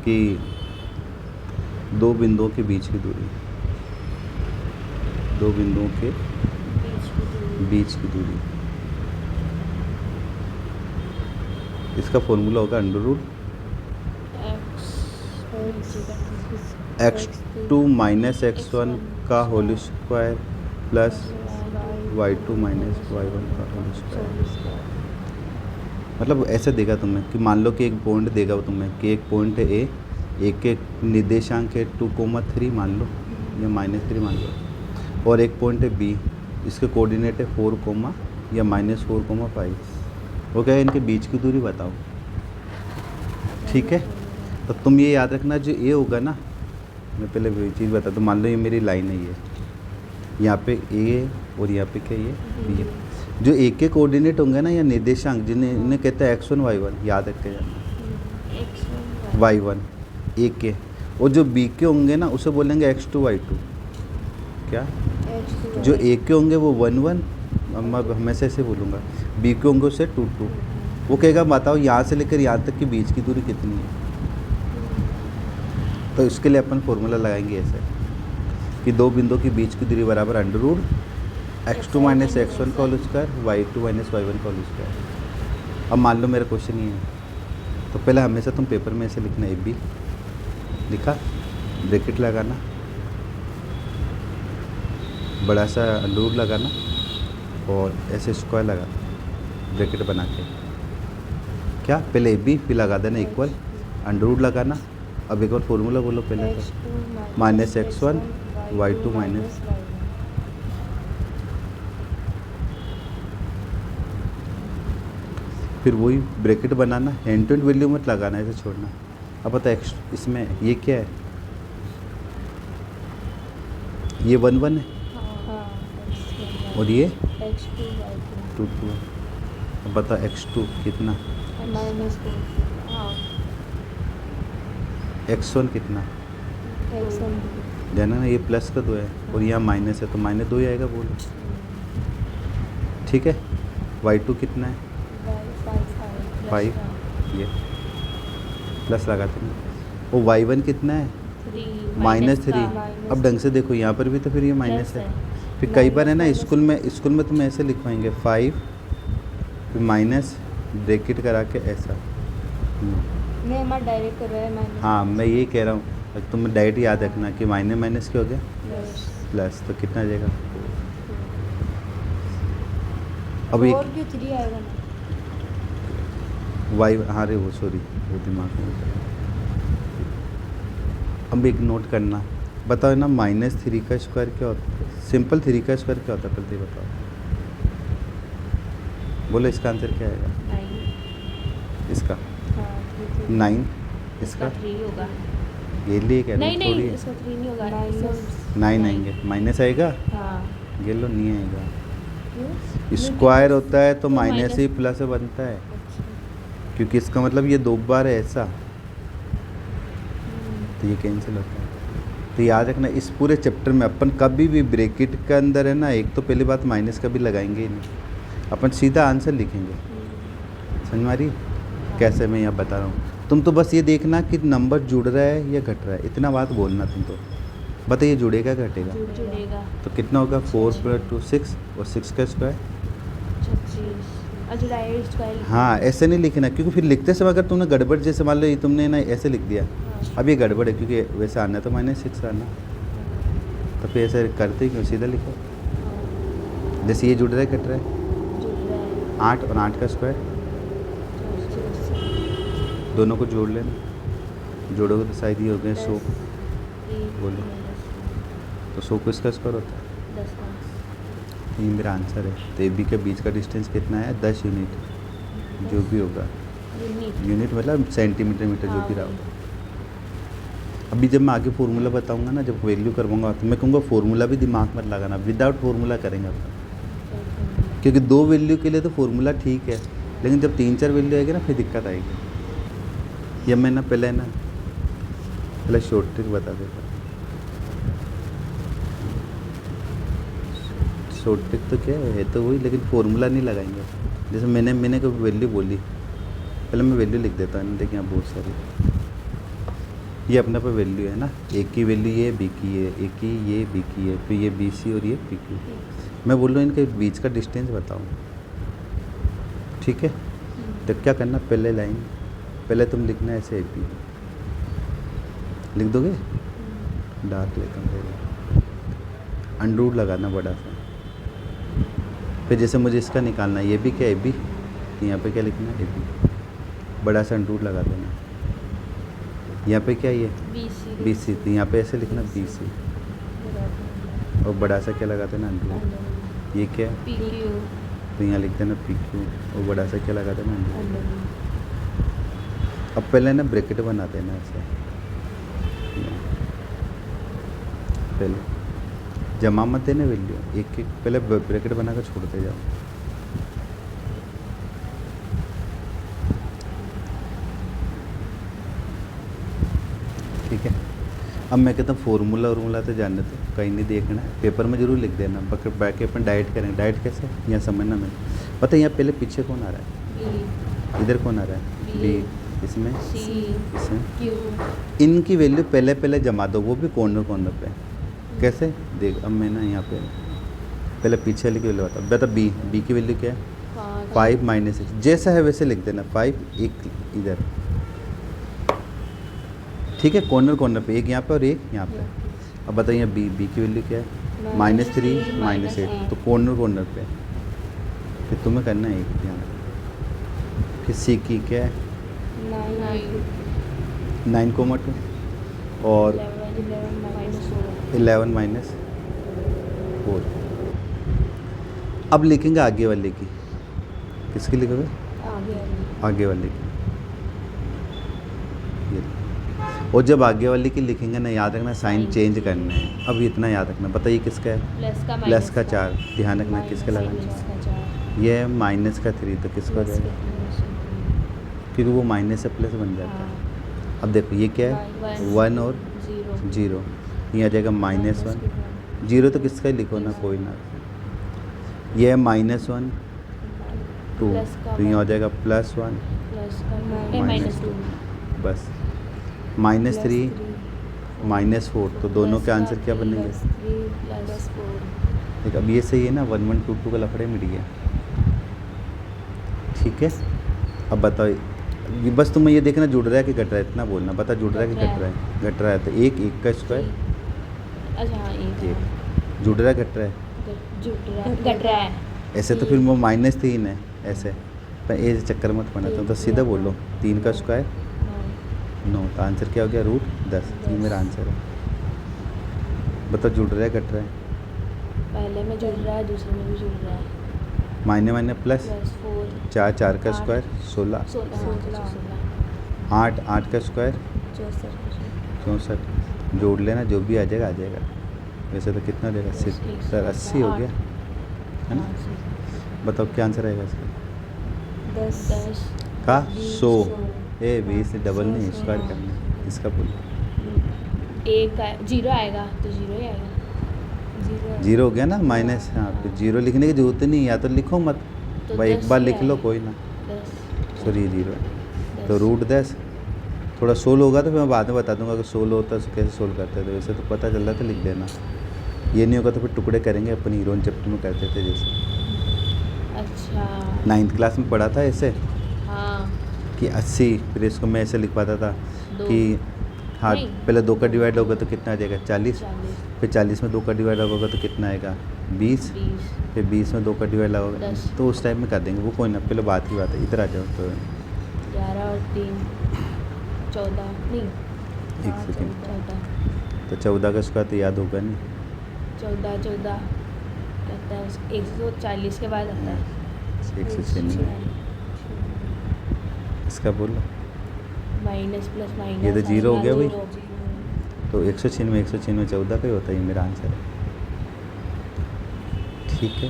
कि दो बिंदुओं के बीच की दूरी, दो बिंदुओं के बीच की दूरी, इसका फॉर्मूला होगा under root x2 minus x1 का whole square plus y2 minus y1 का होल स्क्वायर। मतलब ऐसे देगा तुम्हें कि मान लो कि एक पॉइंट देगा वो तुम्हें कि एक पॉइंट है ए, एक एक निर्देशांक है 2,3 मान लो या -3 मान लो, और एक पॉइंट है बी, इसके कोऑर्डिनेट है 4, या -4,5। वो क्या है, इनके बीच की दूरी बताओ। ठीक है, तो तुम ये याद रखना, जो ए होगा ना, मैं पहले वही चीज़ बता दूँ। मान लो ये मेरी लाइन है, ये यहाँ पे ए और यहाँ पे क्या ये बी। जो ए के कोऑर्डिनेट होंगे ना या निर्देशांक, जिन्हें इन्हें कहते हैं x1 y1, याद रख के जाना, y1 ए के, और जो बी के होंगे ना उसे बोलेंगे x2 y2। क्या जो ए के होंगे वो 1 1, हमेशा ऐसे बोलूँगा, बी के होंगे उससे 2 2। वो कहेगा बताओ यहाँ से लेकर यहाँ तक की बीच की दूरी कितनी है। तो इसके लिए अपन फॉर्मूला लगाएंगे ऐसे कि दो बिंदुओं के बीच की दूरी बराबर under root x2 minus x1 का whole square, y2 minus y1 का होल स्क्वायर। अब मान लो मेरा क्वेश्चन ये है, तो पहले हमेशा तुम पेपर में ऐसे लिखना, ए बी लिखा, ब्रैकेट लगाना, बड़ा सा अंडर रूट लगाना और ऐसे स्क्वायर लगाना ब्रैकेट बना के। क्या पहले ए बी फिर लगा देना इक्वल, अंडर रूट लगाना। अब एक और फॉर्मूला बोलो पहले, तो माइनस x1 y2 माइनस, फिर वही ब्रैकेट बनाना, हैंड टू हैंड वैल्यू मत लगाना, ऐसे छोड़ना। अब पता एक्स इसमें ये क्या है, ये 1 1 है और ये 2 2 है। अब बता x2 कितना, x1 कितना, जाना ना, ये प्लस का 2 है और यहाँ माइनस है तो -2 ही आएगा, बोलो। ठीक है, y2 कितना है 5, ये प्लस लगाते हैं, और y1 कितना है -3। अब ढंग से देखो यहाँ पर भी तो फिर ये माइनस है। फिर कई बार है ना स्कूल में तुम्हें ऐसे लिखवाएंगे 5 फिर माइनस ब्रैकेट करा के ऐसा। नहीं, हमारा डायरेक्ट कर रहा है माइनस। हाँ, मैं यही कह रहा हूँ, तुम्हें डायरेक्ट याद रखना कि माइनस क्या हो गया प्लस, तो कितना आ जाएगा। अब एक 3 आएगा ना, वाई, हाँ रे वो सॉरी वो दिमाग में। अब एक नोट करना, बताओ ना -3 का स्क्वायर क्या होता है, सिंपल 3 का स्क्वायर क्या होता है, पहले बताओ, बोलो इसका आंसर क्या आएगा। 9। इसका हाँ, 9, इसका 3 होगा। ये लिए क्या नहीं थोड़ी नहीं, है, इसका 3 नहीं होगा, 9 आएंगे, माइनस आएगा, हाँ। ये लो नहीं आएगा। क्यों? स्क्वायर होता है तो तो माइनस माइनस ही प्लस से बनता है, अच्छा। क्योंकि इसका मतलब ये 2 बार है ऐसा, तो ये कैंसिल होता है। तो याद रखना, इस पूरे चैप्टर में अपन कभी भी ब्रैकेट के अंदर है ना, एक तो पहली बात माइनस कभी लगाएंगे ही नहीं, अपन सीधा आंसर लिखेंगे। समझ मारी कैसे, मैं यहाँ बता रहा हूँ, तुम तो बस ये देखना कि नंबर जुड़ रहा है या घट रहा है, इतना बात बोलना तुम तो। बताइए जुड़ेगा घटेगा, जुड़ेगा तो कितना होगा 4 + 2 6, और 6 का स्क्वायर। 36। हाँ, ऐसे नहीं लिखना, क्योंकि फिर लिखते समय अगर तुमने गड़बड़, जैसे मान लो ये तुमने ना ऐसे लिख दिया, अब ये गड़बड़ है, क्योंकि वैसे आना तो -6 आना, तो फिर ऐसे करते क्यों, सीधा लिखो। जैसे ये जुड़ रहा है घट रहा है, 8 और 8 का स्क्वायर, दोनों को जोड़ लेना, जोड़ोगे तो शायद ये हो गया 100, बोलो, तो 100 को इसका स्क्वायर होता है 10। ये मेरा आंसर है। तो ए बी के बीच का डिस्टेंस कितना है, 10 यूनिट, जो भी होगा, यूनिट मतलब सेंटीमीटर मीटर, जो भी रहा होगा। अभी जब मैं आगे फार्मूला बताऊंगा ना, जब वैल्यू करवाऊंगा, तो मैं कहूँगा फार्मूला भी दिमाग मत लगाना, विदाउट फार्मूला करेंगे अपन, क्योंकि 2 वैल्यू के लिए तो फार्मूला ठीक है, लेकिन जब 3 4 वैल्यू आएगी ना फिर दिक्कत आएगी। या मैं ना पहले शॉर्ट ट्रिक बता देता। शॉर्ट ट्रिक तो क्या है तो वही, लेकिन फार्मूला नहीं लगाएंगे। जैसे मैंने कोई वैल्यू बोली, पहले मैं वैल्यू लिख देता हूँ, देखिए यहाँ बहुत सारी ये अपने पे वैल्यू है ना, ए की वैल्यू ये, बी की ये, ए की ये, बी की ये, फिर ये बी सी और ये पी क्यू। मैं बोल रहा हूँ इनके बीच का डिस्टेंस बताओ, ठीक है। तो क्या करना, पहले लाइन, पहले तुम लिखना ऐसे ए पी लिख दोगे, डार्क लेता हूँ, अंडरूट लगाना बड़ा सा। फिर जैसे मुझे इसका निकालना है, ये भी क्या ए बी, तो यहाँ पे क्या लिखना है ए बी, बड़ा सा अंडरूट लगा देना। यहाँ पे क्या ये बी सी, तो यहाँ पे ऐसे लिखना बी सी, और बड़ा सा क्या लगा देना अंडरूट। ये क्या है, पी क्यू, तो यहाँ लिख देना पी क्यू, और बड़ा सा क्या लगा देना अंडरूट। अब पहले ना ब्रैकेट बना देना ऐसे, पहले जमा मत देना वैल्यू, एक एक पहले ब्रैकेट बना कर छोड़ते जाओ। ठीक है। अब मैं कहता हूँ फॉर्मूला वॉर्मूला तो जानने तो कहीं नहीं देखना है, पेपर में जरूर लिख देना, बाकी अपन डाइट करेंगे। डाइट कैसे, यहाँ समझना मैं पता है। यहाँ पहले पीछे कौन आ रहा है, इधर कौन आ रहा है, बी, इसमें सी, इसमें क्यू, इनकी वैल्यू पहले पहले जमा दो, वो भी कॉर्नर कॉर्नर पे। कैसे देख, अब मैं ना यहाँ पे पहले पीछे वाली की वैल्यू बता, बता बी, बी की वैल्यू क्या है 5 माइनस 6, जैसा है वैसे लिख देना 5, एक इधर, ठीक है, कॉर्नर कॉर्नर पे, एक यहाँ पे और एक यहाँ पे। अब बताइए बी, बी की वैल्यू क्या है -3 -8, तो कॉर्नर कॉर्नर पे। फिर तुम्हें करना है एक यहाँ, फिर सी की क्या है 9,2 और 11 माइनस 4। अब लिखेंगे आगे वाले की, किसकी लिखोगे, आगे वाले की, ये। और जब आगे वाले की लिखेंगे ना, याद रखना साइन चेंज करना है। अब इतना याद रखना, बताइए किसका है, प्लस का 4, ध्यान रखना किसका लगाना। ये है माइनस का 3, तो किसका हो जाएगा, क्योंकि वो माइनस से प्लस बन जाता है। अब देखो ये क्या है 1 और 0, ये आ जाएगा -1, 0 तो किसका ही लिखो ना, कोई ना। ये है -1 2, तो ये हो जाएगा +1 -2, बस -3 -4, तो दोनों के आंसर क्या बनेंगे। देख अब ये सही है ना, 1 1 2 2 का लफड़े मिट गया, ठीक है। अब बताओ, ये बस तुम्हें ये देखना जुड़ रहा है कि घट रहा है, इतना बोलना, बता जुड़ रहा है कि घट रहा है, घट रहा है। तो एक का स्क्वायर, एक जुड़ रहा है घट रहा है, घट रहा है। ऐसे तो फिर वो -3 है ऐसे, पर ये चक्कर मत पड़ना, तो सीधा बोलो 3 का स्क्वायर 9, तो आंसर क्या हो गया √10, ये मेरा आंसर है। बताओ जुड़ रहा है घट रहा है, पहले में जुड़ रहा है, दूसरे में भी जुड़ रहा है। माइने माइने प्लस 4, 4 का स्क्वायर 16, 8, 8 का स्क्वायर 64, जोड़ लेना, जो भी आ जाएगा आ जाएगा। वैसे तो कितना हो जाएगा 70, 80 हो गया है ना। बताओ क्या आंसर आएगा इसका, 10 का 100, 20 से डबल नहीं स्क्वायर करना, इसका बोलो। एक 0 आएगा तो 0 ही आएगा, 0 हो गया ना माइनस, हाँ फिर 0 लिखने की जरूरत नहीं, या तो लिखो मत तो भाई, एक 10 बार ही लिख लो आएगा। कोई ना, 10 सॉरी 0 है, तो √10। थोड़ा सोल्व होगा तो मैं बाद में बता दूंगा कि सोल्व होता है तो कैसे सोल्व करते हैं, तो वैसे तो पता चल रहा था, लिख देना। ये नहीं होगा तो फिर टुकड़े करेंगे, अपन हीरोइन चैप्टर में करते थे जैसे, अच्छा 9th क्लास में पढ़ा था ऐसे हाँ, कि 80, फिर इसको मैं ऐसे लिख पाता था दो। कि हाँ नहीं। पहले 2 का डिवाइड होगा तो कितना आ जाएगा 40, 40, फिर 40 में 2 का डिवाइड होगा तो कितना आएगा 20, 20, फिर 20 में 2 का डिवाइड होगा 10। तो उस टाइम में कर देंगे, वो कोई ना, पहले बात की बात है, इधर आ जाओ। तो 11 और 3 14, नहीं एक सेकेंड, 14, तो 14 का स्क्वायर तो याद होगा नहीं, 14 कहता है 140 के बाद आता है 196, इसका बोलो, माइनस प्लस माइनस, ये तो 0 हो गया भाई, 0। तो 196 14 का ही होता है, ये मेरा आंसर है, ठीक है।